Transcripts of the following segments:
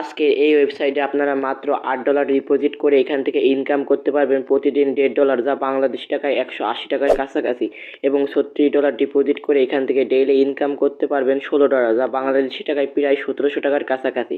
আজকে এই ওয়েবসাইটে আপনারা মাত্র $8 ডিপোজিট করে এখান থেকে ইনকাম করতে পারবেন প্রতিদিন $1.5, যা বাংলাদেশি টাকায় 180 টাকার কাছাকাছি, এবং $36 ডিপোজিট করে এখান থেকে ডেইলি ইনকাম করতে পারবেন $16, যা বাংলাদেশি টাকায় প্রায় 1700 টাকার কাছাকাছি।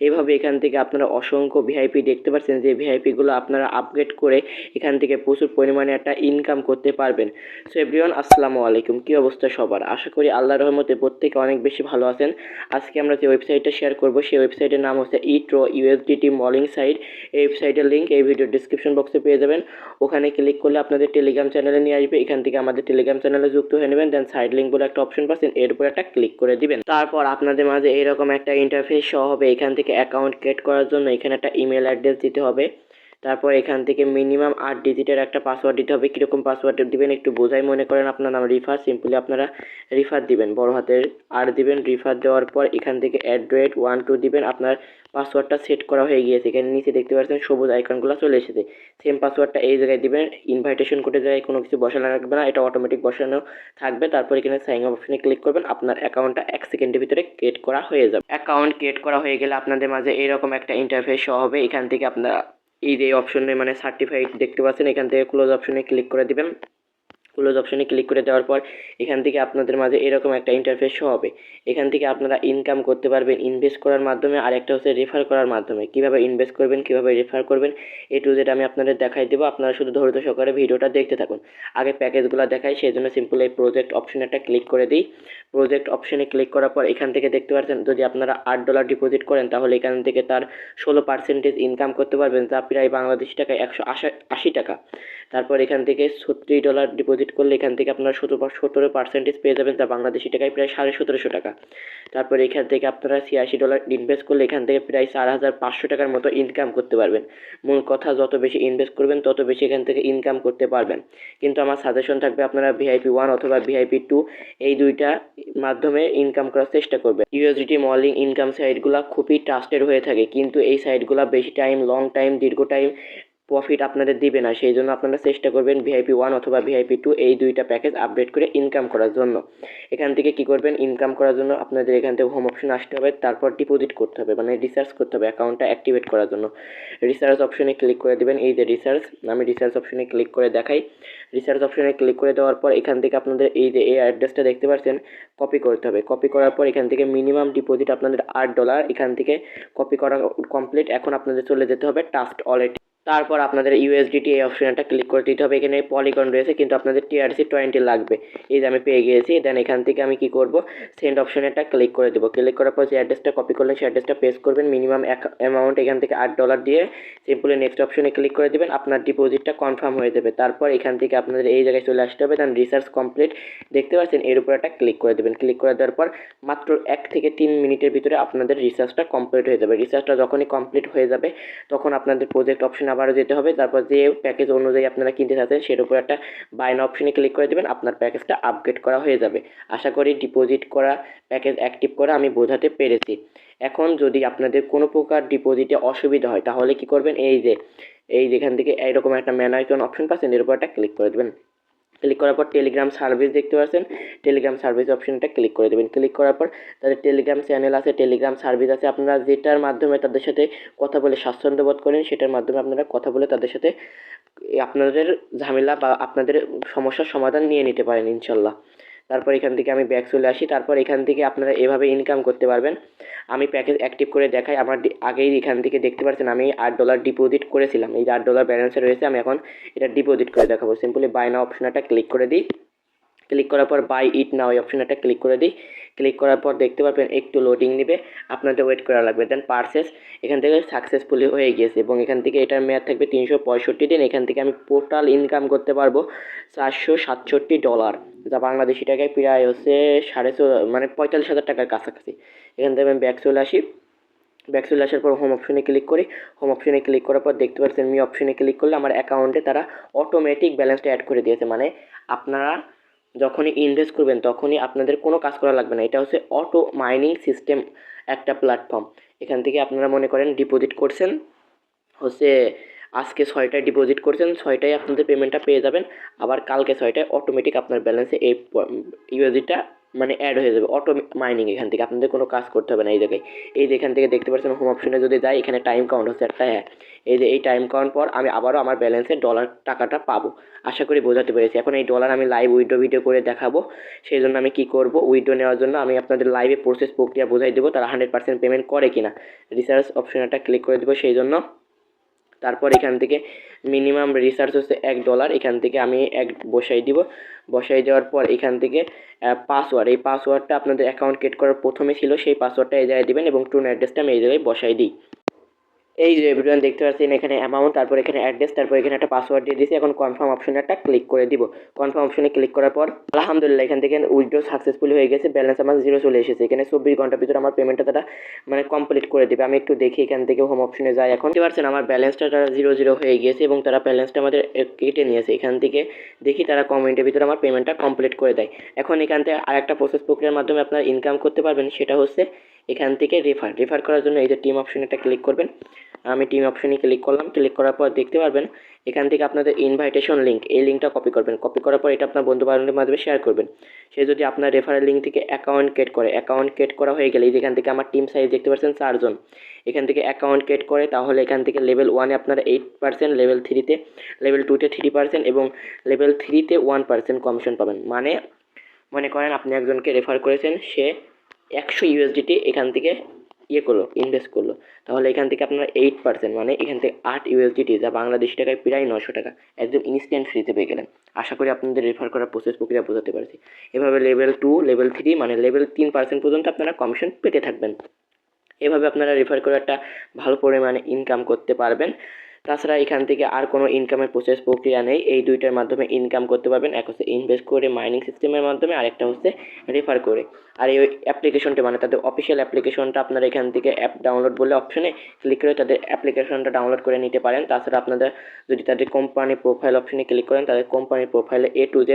এভাবে এখান থেকে আপনারা অসংখ্য ভিআইপি দেখতে পাচ্ছেন, যে ভিআইপিগুলো আপনারা আপগ্রেড করে এখান থেকে প্রচুর পরিমাণে একটা ইনকাম করতে পারবেন। সো এভরিওয়ান, আসসালামু আলাইকুম। কী অবস্থা সবার? আশা করি আল্লাহর রহমতে প্রত্যেকে অনেক বেশি ভালো আছেন। আজকে আমরা যে ওয়েবসাইটটা শেয়ার করব সেই ওয়েবসাইটের নাম হচ্ছে ইট্রো USDT মলিং সাইট। এই ওয়েবসাইটের লিঙ্ক এই ভিডিওর ডিসক্রিপশন বক্সে পেয়ে যাবেন। ওখানে ক্লিক করলে আপনাদের টেলিগ্রাম চ্যানেলে নিয়ে আসবে। এখান থেকে আমাদের টেলিগ্রাম চ্যানেলে যুক্ত হয়ে নেবেন। দেন সাইড লিঙ্ক বলে একটা অপশন পাচ্ছেন, এর উপর একটা ক্লিক করে দিবেন। তারপর আপনাদের মাঝে এইরকম একটা ইন্টারফেস শো হবে। এখান থেকে অ্যাকাউন্ট ক্রিয়েট করার জন্য এখানে একটা ইমেল অ্যাড্রেস দিতে হবে। তারপর এখান থেকে মিনিমাম 8 ডিজিটের একটা পাসওয়ার্ড দিতে হবে। কীরকম পাসওয়ার্ড দিবেন একটু বোঝাই, মনে করেন আপনার নাম রিফার, সিম্পলি আপনারা রিফার দিবেন, বড় হাতের আর দিবেন। রিফার দেওয়ার পর এখান থেকে @12 দিবেন। আপনার পাসওয়ার্ডটা সেট করা হয়ে গিয়েছে। এখানে নিচে দেখতে পাচ্ছেন সবুজ আইকনগুলো চলে এসেছে। সেম পাসওয়ার্ডটা এই জায়গায় দিবেন। ইনভাইটেশন কোডের জায়গায় কোনো কিছু বসানো লাগবে না, এটা অটোমেটিক বসানো থাকবে। তারপর এখানে সাইন আপ অপশনে ক্লিক করবেন। আপনার অ্যাকাউন্টটা 1 সেকেন্ডের ভিতরে ক্রিয়েট করা হয়ে যাবে। অ্যাকাউন্ট ক্রিয়েট করা হয়ে গেলে আপনাদের মাঝে এইরকম একটা ইন্টারফেস শো হবে। এখান থেকে আপনারা এই যে অপশনে মানে সার্টিফাইড দেখতে পাচ্ছেন, এখান থেকে ক্লোজ অপশনে ক্লিক করে দিবেন। ক্লোজ অপশনে ক্লিক করে দেওয়ার পর এখান থেকে আপনাদের মাঝে এরকম একটা ইন্টারফেস শো হবে। এখান থেকে আপনারা ইনকাম করতে পারবেন ইনভেস্ট করার মাধ্যমে, আর একটা হচ্ছে রেফার করার মাধ্যমে। কিভাবে ইনভেস্ট করবেন, কিভাবে রেফার করবেন, A to Z আমি আপনাদের দেখাই দেবো। আপনারা শুধু ধৈর্য সহকারে ভিডিওটা দেখতে থাকুন। আগে প্যাকেজগুলো দেখাই, সেই জন্য সিম্পল এই প্রজেক্ট অপশনে একটা ক্লিক করে দিই। প্রজেক্ট অপশনে ক্লিক করার পর এখান থেকে দেখতে পাচ্ছেন, যদি আপনারা $8 ডিপোজিট করেন তাহলে এখান থেকে তার 16% ইনকাম করতে পারবেন, যা প্রায় বাংলাদেশি টাকায় 180 টাকা। তারপর এখান থেকে $36 ডিপোজিট করলে এখান থেকে আপনারা 17% পেয়ে যাবেন, যা বাংলাদেশি টাকায় প্রায় 1750 টাকা। তারপর এখান থেকে আপনারা $86 ইনভেস্ট করলে এখান থেকে প্রায় 4500 টাকার মতো ইনকাম করতে পারবেন। মূল কথা, যত বেশি ইনভেস্ট করবেন তত বেশি এখান থেকে ইনকাম করতে পারবেন। কিন্তু আমার সাজেশন থাকবে আপনারা VIP 1 অথবা VIP 2 এই দুইটা মাধ্যমে ইনকাম করার চেষ্টা করবেন। USDT মলিং ইনকাম সাইটগুলো খুবই ট্রাস্টেড হয়ে থাকে, কিন্তু এই সাইটগুলো বেশি টাইম, লং টাইম, দীর্ঘ টাইম প্রফিট আপনাদের দিবে না। সেই জন্য আপনারা চেষ্টা করবেন VIP 1 অথবা VIP 2 এই দুইটা প্যাকেজ আপডেট করে ইনকাম করার জন্য। এখান থেকে কি করবেন, ইনকাম করার জন্য আপনাদের এখান থেকে হোম অপশন আসতে হবে। তারপর ডিপোজিট করতে হবে, মানে রিসার্চ করতে হবে অ্যাকাউন্টটা অ্যাক্টিভেট করার জন্য। রিসার্চ অপশনে ক্লিক করে দেবেন। এই যে রিসার্চ, আমি রিসার্চ অপশনে ক্লিক করে দেখাই। রিসার্চ অপশনে ক্লিক করে দেওয়ার পর এখান থেকে আপনাদের এই যে এই অ্যাড্রেসটা দেখতে পাচ্ছেন, কপি করতে হবে। কপি করার পর এখান থেকে মিনিমাম ডিপোজিট আপনাদের $8। এখান থেকে কপি করা কমপ্লিট। এখন আপনাদের চলে যেতে হবে টাস্ক ওয়ালেট। তারপর আপনাদের USDT এই অপশনটা ক্লিক করে দিতে হবে। এখানে পলিগন রয়েছে, কিন্তু আপনাদের TRC20 লাগবে। এই যে আমি পেয়ে গিয়েছি। দেন এখান থেকে আমি কি করব, সেন্ড অপশনটা ক্লিক করে দেবো। ক্লিক করার পর যে অ্যাড্রেসটা কপি করলেন সেই অ্যাড্রেসটা পেস্ট করবেন। মিনিমাম অ্যামাউন্ট এখান থেকে $8 দিয়ে সিম্পলি নেক্সট অপশনে ক্লিক করে দেবেন। আপনার ডিপোজিটটা কনফার্ম হয়ে যাবে। তারপর এখান থেকে আপনাদের এই জায়গায় চলে আসতে হবে। দেন রিসার্চ কমপ্লিট দেখতে পাচ্ছেন, এর উপর একটা ক্লিক করে দেবেন। ক্লিক করে দেওয়ার পর মাত্র 1 থেকে 3 মিনিটের ভিতরে আপনাদের রিসার্চটা কমপ্লিট হয়ে যাবে। রিসার্চটা যখনই কমপ্লিট হয়ে যাবে তখন আপনাদের প্রজেক্ট অপশন আবারও যেতে হবে। তারপর যে প্যাকেজ অনুযায়ী আপনারা কিনতে চাচ্ছেন সেটার উপর একটা বাই নাও অপশনে ক্লিক করে দেবেন। আপনার প্যাকেজটা আপগ্রেড করা হয়ে যাবে। আশা করি ডিপোজিট করা প্যাকেজ অ্যাক্টিভ করা আমি বোঝাতে পেরেছি। এখন যদি আপনাদের কোনো প্রকার ডিপোজিটে অসুবিধা হয় তাহলে কি করবেন, এই যেখান থেকে এইরকম একটা ম্যান আইকন অপশন পাচ্ছেন, এর উপর একটা ক্লিক করে দেবেন। ক্লিক করার পর টেলিগ্রাম সার্ভিস দেখতে পাচ্ছেন, টেলিগ্রাম সার্ভিস অপশনটা ক্লিক করে দেবেন। ক্লিক করার পর তাদের টেলিগ্রাম চ্যানেল আছে, টেলিগ্রাম সার্ভিস আছে। আপনারা যেটার মাধ্যমে তাদের সাথে কথা বলে স্বাচ্ছন্দ্য বোধ করেন সেটার মাধ্যমে আপনারা কথা বলে তাদের সাথে আপনাদের ঝামেলা বা আপনাদের সমস্যার সমাধান নিয়ে নিতে পারেন ইনশাল্লাহ। তারপর এখান থেকে আমি ব্যাক চলে আসি। তারপর এখান থেকে আপনারা এভাবে ইনকাম করতে পারবেন। আমি প্যাকেজ অ্যাক্টিভ করে দেখাই। আমার আগেই এখান থেকে দেখতে পাচ্ছেন আমি $8 ডিপোজিট করেছিলাম। এই যে $8 ব্যালেন্সে রয়েছে, আমি এখন এটা ডিপোজিট করে দেখাবো। সিম্পলি বাই নাও অপশনটা ক্লিক করে দিই। ক্লিক করার পর বাই ইট নাও এই অপশনটা ক্লিক করে দিই। ক্লিক করার পর দেখতে পারবেন একটু লোডিং নেবে, আপনাদের ওয়েট করা লাগবে। দেন পারচেস এখান থেকে সাকসেসফুলি হয়ে গিয়েছে, এবং এখান থেকে এটার মেয়াদ থাকবে 365 দিন। এখান থেকে আমি টোটাল ইনকাম করতে পারবো $467, যা বাংলাদেশি টাকায় প্রায় হচ্ছে মানে 45,000 টাকার কাছাকাছি। এখান থেকে আমি ব্যাক চলে আসি। ব্যাক চলে আসার পর হোম অপশনে ক্লিক করি। হোম অপশনে ক্লিক করার পর দেখতে পাচ্ছেন মি অপশনে ক্লিক করলে আমার অ্যাকাউন্টে তারা অটোমেটিক ব্যালেন্সটা অ্যাড করে দিয়েছে। মানে আপনারা যখনই ইনভেস্ট করবেন তখনই আপনাদের কোনো কাজ করা লাগবে না। এটা হচ্ছে অটো মাইনিং সিস্টেম একটা প্ল্যাটফর্ম। এখান থেকে আপনারা মনে করেন ডিপোজিট করছেন হচ্ছে আজকে 6টায় ডিপোজিট করছেন, 6টায় আপনাদের পেমেন্টটা পেয়ে যাবেন। আবার কালকে 6টায় অটোমেটিক আপনার ব্যালেন্সে এই ইউএসডিটা মানে অ্যাড হয়ে যাবে অটো মাইনিং। এখান থেকে আপনাদের কোনো কাজ করতে হবে না। এই জায়গায় এই যে এখান থেকে দেখতে পাচ্ছেন হোম অপশনে যদি যাই, এখানে টাইম কাউন্ট হচ্ছে একটা, হ্যাঁ এই যে এই টাইম কাউন্ট পর আমি আবারও আমার ব্যালেন্সে ডলার টাকাটা পাবো। আশা করি বোঝাতে পেরেছি। এখন এই ডলার আমি লাইভ উইথড্র ভিডিও করে দেখাবো। সেই জন্য আমি কি করব, উইথড্র নেওয়ার জন্য আমি আপনাদের লাইভে প্রসেস প্রক্রিয়া বোঝাই দেবো, তারা 100% পেমেন্ট করে কিনা। রিসার্চ অপশন একটা ক্লিক করে দেবো সেই জন্য। তারপর এখান থেকে মিনিমাম রিসার্চ হচ্ছে $1, এখান থেকে আমি এক বসাই দিব। বসাই দেওয়ার পর এখান থেকে পাসওয়ার্ড, এই পাসওয়ার্ডটা আপনাদের অ্যাকাউন্ট ক্রিয়েট করার প্রথমে ছিল, সেই পাসওয়ার্ডটা এই জায়গায় দিবেন এবং ট্রু অ্যাড্রেসটা আমি এই জায়গায় বসাই দিই। এই যে এভরিওয়ান দেখতে পাচ্ছেন এখানে অ্যামাউন্ট, তারপর এখানে অ্যাড্রেস, তারপর এখানে একটা পাসওয়ার্ড দিয়ে দিয়েছি। এখন কনফার্ম অপশনে একটা ক্লিক করে দিব। কনফার্ম অপশনে ক্লিক করার পর আলহামদুলিল্লাহ এখান থেকে উইথড্র সাকসেসফুলি হয়ে গেছে, ব্যালেন্স আমার 0 চলে এসেছে। এখানে 24 ঘন্টার ভিতরে আমার পেমেন্টটা তারা মানে কমপ্লিট করে দেবে। আমি একটু দেখি এখান থেকে হোম অপশনে যাই। এখন দেখতে পাচ্ছেন আমার ব্যালেন্সটা তারা 0 হয়ে গিয়েছে এবং তারা ব্যালেন্সটা আমাদের কেটে নিয়েছে। এখান থেকে দেখি তারা কমেন্টের ভিতরে আমার পেমেন্টটা কমপ্লিট করে দেয়। এখন এখান থেকে আরেকটা প্রসেস প্রক্রিয়ার মাধ্যমে আপনারা ইনকাম করতে পারবেন, সেটা হচ্ছে এখান থেকে রেফার করার জন্য এই যে টিম অপশনে একটা ক্লিক করবেন। আমি টিম অপশনে ক্লিক করলাম। ক্লিক করার পর দেখতে পারবেন এখান থেকে আপনাদের ইনভাইটেশন লিঙ্ক, এই লিঙ্কটা কপি করবেন। কপি করার পর এটা আপনার বন্ধু বান্ধবের মাধ্যমে শেয়ার করবেন। সে যদি আপনার রেফারেল লিঙ্ক থেকে অ্যাকাউন্ট ক্রিয়েট করে, অ্যাকাউন্ট ক্রিয়েট করা হয়ে গেলে এখান থেকে আমার টিম সাইজ দেখতে পাচ্ছেন 4 জন। এখান থেকে অ্যাকাউন্ট ক্রিয়েট করে তাহলে এখান থেকে লেভেল 1-এ আপনারা 8%, লেভেল 3-তে, লেভেল 2-তে 3% এবং লেভেল 3-তে 1% কমিশন পাবেন। মানে মনে করেন আপনি একজনকে রেফার করেছেন, সে 100 USDT এখান থেকে করলো, ইনভেস্ট করলো, তাহলে এখান থেকে আপনারা 8% মানে এখান থেকে 8 USDT, যা বাংলাদেশি টাকায় প্রায় 900 টাকা একদম ইনস্ট্যান্ট ফ্রিতে পেয়ে গেলেন। আশা করি আপনাদের রেফার করার প্রসেস প্রক্রিয়া বোঝাতে পারছি। এভাবে লেভেল 2, লেভেল 3 মানে লেভেল 3% পর্যন্ত আপনারা কমিশন পেতে থাকবেন। এভাবে আপনারা রেফার করে একটা ভালো পরিমাণে ইনকাম করতে পারবেন। তাছাড়া এখান থেকে আর কোনো ইনকামের প্রসেস প্রক্রিয়া নেই, এই দুইটার মাধ্যমে ইনকাম করতে পারবেন। এক হচ্ছে ইনভেস্ট করে মাইনিং সিস্টেমের মাধ্যমে, আরেকটা হচ্ছে রেফার করে। আর এই অ্যাপ্লিকেশনটা মানে তাদের অফিসিয়াল অ্যাপ্লিকেশনটা আপনারা এখান থেকে অ্যাপ ডাউনলোড বলে অপশনে ক্লিক করে তাদের অ্যাপ্লিকেশনটা ডাউনলোড করে নিতে পারেন। তাছাড়া আপনাদের যদি তাদের কোম্পানি প্রোফাইল অপশনে ক্লিক করেন, তাদের কোম্পানির প্রোফাইলে A to Z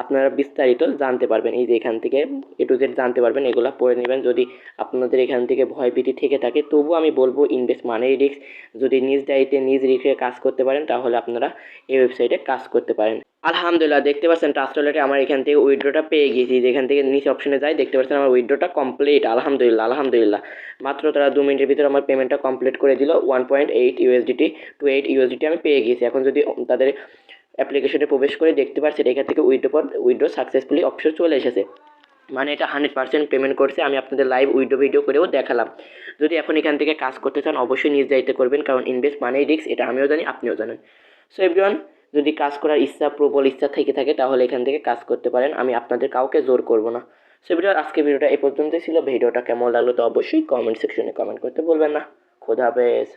আপনারা বিস্তারিত জানতে পারবেন। এই যে এখান থেকে A to Z জানতে পারবেন, এগুলো পড়ে নেবেন। যদি আপনাদের এখান থেকে ভয়ভীতি থেকে থাকে, তবুও আমি বলবো ইনভেস্ট মানেই রিস্ক। যদি নিজ দায়িত্বে নিজ রিস্কে কাজ করতে পারেন তাহলে আপনারা এই ওয়েবসাইটে কাজ করতে পারেন। আলহামদুলিল্লাহ দেখতে পাচ্ছেন ট্রাস্ট ওয়ালেটে আমার এখান থেকে উইথড্রটা পেয়ে গেছি। যেখান থেকে নিচে অপশনে যাই দেখতে পাচ্ছেন আমার উইথড্রটা কমপ্লিট। আলহামদুলিল্লাহ মাত্র তারা 2 মিনিটের ভিতরে আমার পেমেন্টটা কমপ্লিট করে দিল। 1.8 USDT টু 8 USDT আমি পেয়ে গেছি। এখন যদি তাদের অ্যাপ্লিকেশনে প্রবেশ করে দেখতে পাচ্ছেন এখান থেকে উইথড্র সাকসেসফুলি অপশন চলে এসেছে। মানে এটা 100% পেমেন্ট করছে। আমি আপনাদের লাইভ উইথড্র ভিডিও করেও দেখালাম। যদি এখন এখান থেকে কাজ করতে চান অবশ্যই নিজ দায়িত্বে করবেন, কারণ ইনভেস্ট মানেই রিস্ক, এটা আমিও জানি আপনিও জানেন। সো এভরিওয়ান, যদি কাজ করার ইচ্ছা, প্রবল ইচ্ছা থেকে থাকে তাহলে এখান থেকে কাজ করতে পারেন। আমি আপনাদের কাউকে জোর করব না। সো এভরিওয়ান, আজকে ভিডিওটা এই পর্যন্তই ছিল। ভিডিওটা কেমন লাগলো তো অবশ্যই কমেন্ট সেকশনে কমেন্ট করতে বলবেন না। খোদা হাফেজ।